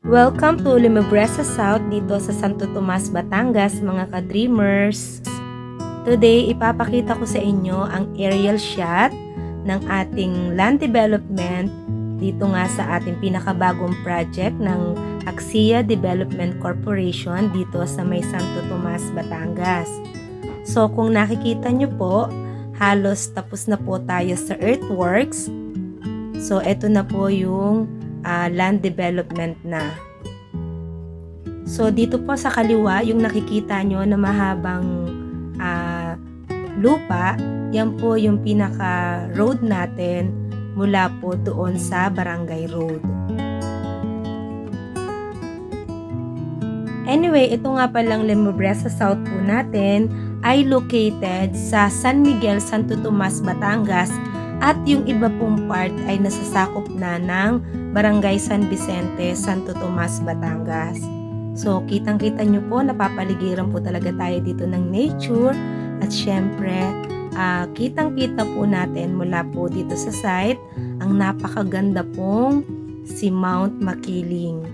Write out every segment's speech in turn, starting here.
Welcome to Limabresa South dito sa Santo Tomas, Batangas mga ka-dreamers. Today, ipapakita ko sa inyo ang aerial shot ng ating land development dito nga sa ating pinakabagong project ng Axia Development Corporation dito sa may Santo Tomas, Batangas. So kung nakikita nyo po, halos tapos na po tayo sa earthworks. So eto na po yung land development na. So dito po sa kaliwa, yung nakikita nyo na mahabang lupa, yan po yung pinaka road natin mula po doon sa Barangay Road. Anyway, ito nga palang Limabresa South po natin ay located sa San Miguel, Santo Tomas, Batangas, at yung iba pong part ay nasasakop na ng Barangay San Vicente, Santo Tomas, Batangas. So, kitang-kita nyo po, napapaligiran po talaga tayo dito ng nature. At syempre, kitang-kita po natin mula po dito sa site, ang napakaganda pong si Mount Makiling.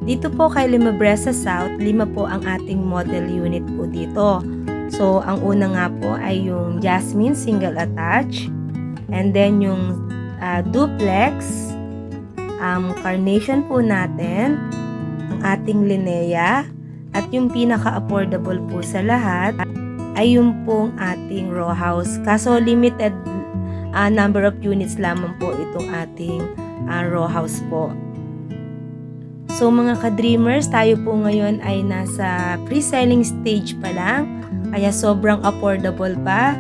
Dito po kay Limabresa South, 5 po ang ating model unit po dito. So, ang una nga po ay yung Jasmine Single Attach. And then yung duplex, Carnation po natin, ang ating Linnea, at yung pinaka-affordable po sa lahat ay yung pong ating row house. Kaso limited number of units lamang po itong ating row house po. So mga ka-dreamers, tayo po ngayon ay nasa pre-selling stage pa lang, kaya sobrang affordable pa.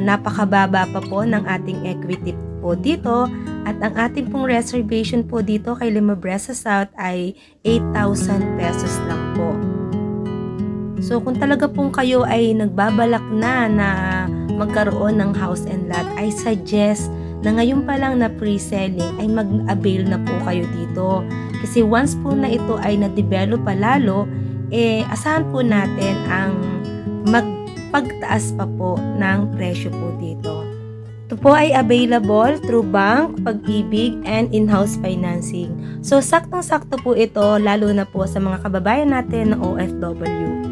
Napakababa pa po ng ating equity po dito, at ang ating pong reservation po dito kay Limabresa South ay 8,000 pesos lang po. So kung talaga pong kayo ay nagbabalak na magkaroon ng house and lot, I suggest na ngayon pa lang na pre-selling ay mag-avail na po kayo dito. Kasi once po na ito ay na-develop pa lalo, asahan po natin ang magpagtaas pa po ng presyo po dito. Ito po ay available through bank, Pag-ibig, and in-house financing. So saktong-sakto po ito lalo na po sa mga kababayan natin na OFW.